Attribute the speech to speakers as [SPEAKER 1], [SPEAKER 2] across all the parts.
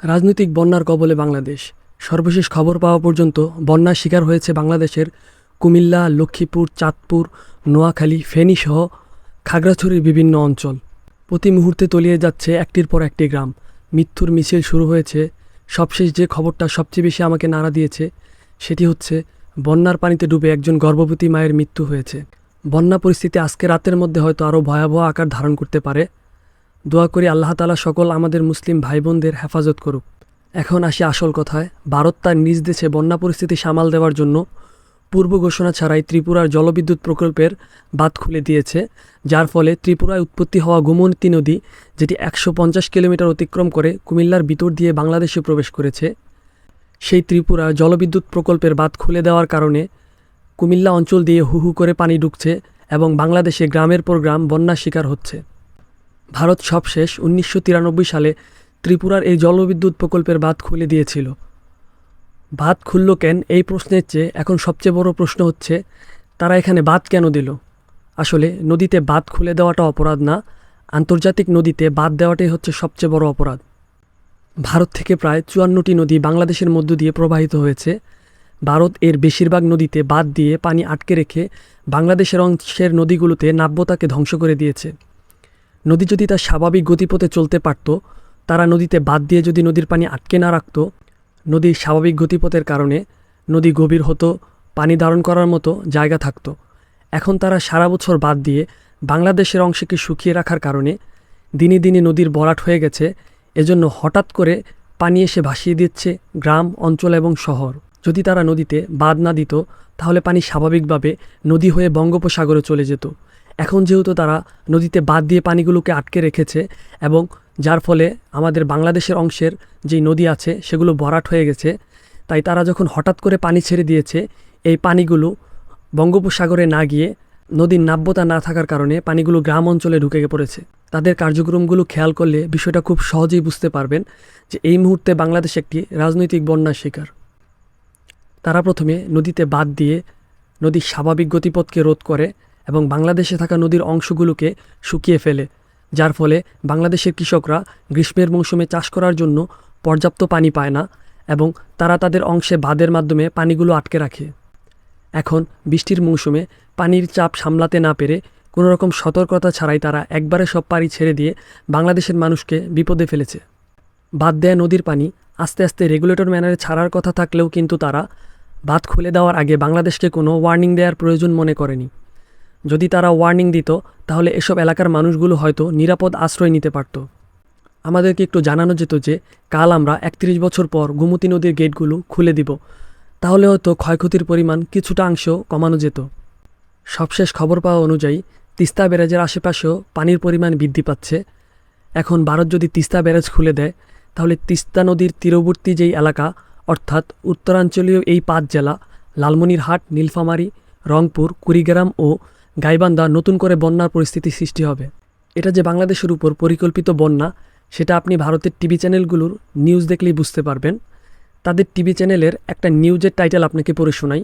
[SPEAKER 1] রাজনৈতিক বন্যার কবলে বাংলাদেশ। সর্বশেষ খবর পাওয়া পর্যন্ত বন্যার শিকার হয়েছে বাংলাদেশের কুমিল্লা, লক্ষ্মীপুর, চাঁদপুর, নোয়াখালী, ফেনীসহ খাগড়াছড়ির বিভিন্ন অঞ্চল। প্রতি মুহূর্তে তলিয়ে যাচ্ছে একটির পর একটি গ্রাম। মৃত্যুর মিছিল শুরু হয়েছে। সবশেষ যে খবরটা সবচেয়ে বেশি আমাকে নাড়া দিয়েছে সেটি হচ্ছে বন্যার পানিতে ডুবে একজন গর্ভবতী মায়ের মৃত্যু হয়েছে। বন্যা পরিস্থিতি আজকে রাতের মধ্যে হয়তো আরও ভয়াবহ আকার ধারণ করতে পারে। দোয়া করি আল্লাহ তাআলা সকল আমাদের মুসলিম ভাই বোনদের হেফাজত করুক। এখন আসি আসল কথায়। ভারত তার নিজ দেশে বন্যা পরিস্থিতি সামাল দেওয়ার জন্য পূর্ব ঘোষণা ছাড়াই ত্রিপুরার জলবিদ্যুৎ প্রকল্পের বাঁধ খুলে দিয়েছে, যার ফলে ত্রিপুরায় উৎপত্তি হওয়া গোমতী নদী, যেটি 150 কিলোমিটার অতিক্রম করে কুমিল্লার ভিতর দিয়ে বাংলাদেশে প্রবেশ করেছে, সেই ত্রিপুরা জলবিদ্যুৎ প্রকল্পের বাঁধ খুলে দেওয়ার কারণে কুমিল্লা অঞ্চল দিয়ে হু হু করে পানি ঢুকছে এবং বাংলাদেশে গ্রামের পর গ্রাম বন্যার শিকার হচ্ছে। ভারত সবশেষ 1993 সালে ত্রিপুরার এই জলবিদ্যুৎ প্রকল্পের বাঁধ খুলে দিয়েছিল। বাঁধ খুলল কেন, এই প্রশ্নের চেয়ে এখন সবচেয়ে বড় প্রশ্ন হচ্ছে তারা এখানে বাঁধ কেন দিল। আসলে নদীতে বাঁধ খুলে দেওয়াটা অপরাধ না, আন্তর্জাতিক নদীতে বাঁধ দেওয়াটাই হচ্ছে সবচেয়ে বড় অপরাধ। ভারত থেকে প্রায় 54টি নদী বাংলাদেশের মধ্য দিয়ে প্রবাহিত হয়েছে। ভারত এর বেশিরভাগ নদীতে বাঁধ দিয়ে পানি আটকে রেখে বাংলাদেশের অংশের নদীগুলোতে নাব্যতাকে ধ্বংস করে দিয়েছে। নদী যদি তার স্বাভাবিক গতিপথে চলতে পারত, তারা নদীতে বাঁধ দিয়ে যদি নদীর পানি আটকে না রাখত, নদীর স্বাভাবিক গতিপথের কারণে নদী গভীর হতো, পানি ধারণ করার মতো জায়গা থাকত। এখন তারা সারা বছর বাঁধ দিয়ে বাংলাদেশের অংশকে শুকিয়ে রাখার কারণে দিনে দিনে নদীর ভরাট হয়ে গেছে। এজন্য হঠাৎ করে পানি এসে ভাসিয়ে দিচ্ছে গ্রাম, অঞ্চল এবং শহর। যদি তারা নদীতে বাঁধ না দিত, তাহলে পানি স্বাভাবিকভাবে নদী হয়ে বঙ্গোপসাগরে চলে যেত। এখন যেহেতু তারা নদীতে বাঁধ দিয়ে পানিগুলোকে আটকে রেখেছে এবং যার ফলে আমাদের বাংলাদেশের অংশের যেই নদী আছে সেগুলো ভরাট হয়ে গেছে, তাই তারা যখন হঠাৎ করে পানি ছেড়ে দিয়েছে, এই পানিগুলো বঙ্গোপসাগরে না গিয়ে নদীর নাব্যতা না থাকার কারণে পানিগুলো গ্রাম অঞ্চলে ঢুকে পড়েছে। তাদের কার্যক্রমগুলো খেয়াল করলে বিষয়টা খুব সহজেই বুঝতে পারবেন যে এই মুহূর্তে বাংলাদেশ একটি রাজনৈতিক বন্যার শিকার। তারা প্রথমে নদীতে বাঁধ দিয়ে নদীর স্বাভাবিক গতিপথকে রোধ করে এবং বাংলাদেশে থাকা নদীর অংশগুলোকে শুকিয়ে ফেলে, যার ফলে বাংলাদেশের কৃষকরা গ্রীষ্মের মৌসুমে চাষ করার জন্য পর্যাপ্ত পানি পায় না এবং তারা তাদের অংশে বাঁধের মাধ্যমে পানিগুলো আটকে রাখে। এখন বৃষ্টির মৌসুমে পানির চাপ সামলাতে না পেরে কোনোরকম সতর্কতা ছাড়াই তারা একবারে সব পানি ছেড়ে দিয়ে বাংলাদেশের মানুষকে বিপদে ফেলেছে। বাঁধ দেয়া নদীর পানি আস্তে আস্তে রেগুলেটর ম্যানারে ছাড়ার কথা থাকলেও কিন্তু তারা বাঁধ খুলে দেওয়ার আগে বাংলাদেশকে কোনো ওয়ার্নিং দেওয়ার প্রয়োজন মনে করেনি। যদি তারা ওয়ার্নিং দিত, তাহলে এসব এলাকার মানুষগুলো হয়তো নিরাপদ আশ্রয় নিতে পারত। আমাদেরকে একটু জানানো যেত যে কাল আমরা 31 বছর পর গোমতী নদীর গেটগুলো খুলে দিব, তাহলে হয়তো ক্ষয়ক্ষতির পরিমাণ কিছুটা অংশেও কমানো যেত। সবশেষ খবর পাওয়া অনুযায়ী তিস্তা ব্যারেজের আশেপাশেও পানির পরিমাণ বৃদ্ধি পাচ্ছে। এখন ভারত যদি তিস্তা ব্যারেজ খুলে দেয়, তাহলে তিস্তা নদীর তীরবর্তী যেই এলাকা, অর্থাৎ উত্তরাঞ্চলীয় এই 5 জেলা লালমনিরহাট, নীলফামারী, রংপুর, কুড়িগ্রাম ও গাইবান্ধা নতুন করে বন্যার পরিস্থিতি সৃষ্টি হবে। এটা যে বাংলাদেশের উপর পরিকল্পিত বন্যা, সেটা আপনি ভারতের টিভি চ্যানেলগুলোর নিউজ দেখলেই বুঝতে পারবেন। তাদের টিভি চ্যানেলের একটা নিউজের টাইটেল আপনাকে পড়ে শোনাই।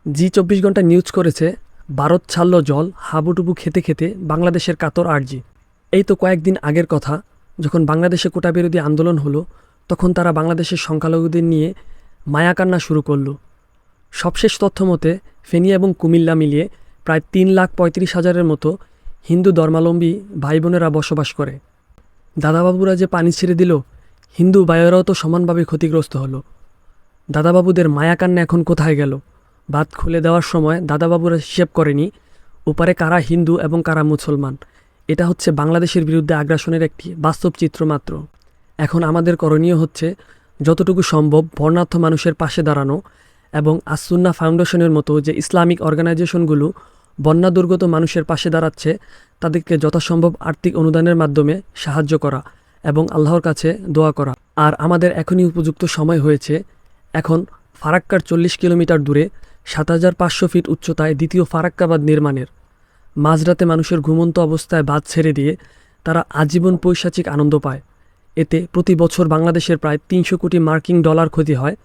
[SPEAKER 1] জি 24 ঘন্টা নিউজ করেছে, ভারত ছাড়ল জল, হাবুডুবু খেতে খেতে বাংলাদেশের কাতর আরজি। এই তো কয়েকদিন আগের কথা, যখন বাংলাদেশে কোটা বিরোধী আন্দোলন হলো, তখন তারা বাংলাদেশের সংখ্যালঘুদের নিয়ে মায়াকান্না শুরু করলো। সবশেষ তথ্য মতে ফেনী এবং কুমিল্লা মিলিয়ে প্রায় 3,35,000-এর মতো হিন্দু ধর্মাবলম্বী ভাই বোনেরা বসবাস করে। দাদাবাবুরা যে পানি ছেড়ে দিল, হিন্দু ভাইয়েরাও তো সমানভাবে ক্ষতিগ্রস্ত হলো। দাদাবাবুদের মায়াকান্না এখন কোথায় গেল? বাঁধ খুলে দেওয়ার সময় দাদাবাবুরা হিসেব করেনি ওপারে কারা হিন্দু এবং কারা মুসলমান। এটা হচ্ছে বাংলাদেশের বিরুদ্ধে আগ্রাসনের একটি বাস্তব চিত্র মাত্র। এখন আমাদের করণীয় হচ্ছে যতটুকু সম্ভব বর্ণাঢ্য মানুষের পাশে দাঁড়ানো এবং আসুন্না ফাউন্ডেশনের মতো যে ইসলামিক অর্গানাইজেশনগুলো বন্যা দুর্গত মানুষের পাশে দাঁড়াচ্ছে, তাদেরকে যথাসম্ভব আর্থিক অনুদানের মাধ্যমে সাহায্য করা এবং আল্লাহর কাছে দোয়া করা। আর আমাদের এখনই উপযুক্ত সময় হয়েছে। এখন ফারাক্কার 40 কিলোমিটার দূরে 7,500 ফিট উচ্চতায় দ্বিতীয় ফারাক্কা বাঁধ নির্মাণের। মাঝরাতে মানুষের ঘুমন্ত অবস্থায় বাঁধ ছেড়ে দিয়ে তারা আজীবন পৈশাচিক আনন্দ পায়। এতে প্রতি বছর বাংলাদেশের প্রায় 300 কোটি মার্কিন ডলার ক্ষতি হয়।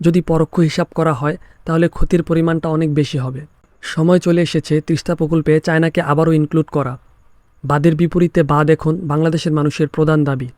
[SPEAKER 1] যদি পরোক্ষ হিসাব করা হয়, তাহলে ক্ষতির পরিমাণটা অনেক বেশি হবে। সময় চলে এসেছে তিস্তা প্রকল্পে চায়নাকে আবারও ইনক্লুড করা। বাঁধের বিপরীতে বাঁধ এখন বাংলাদেশের মানুষের প্রধান দাবি।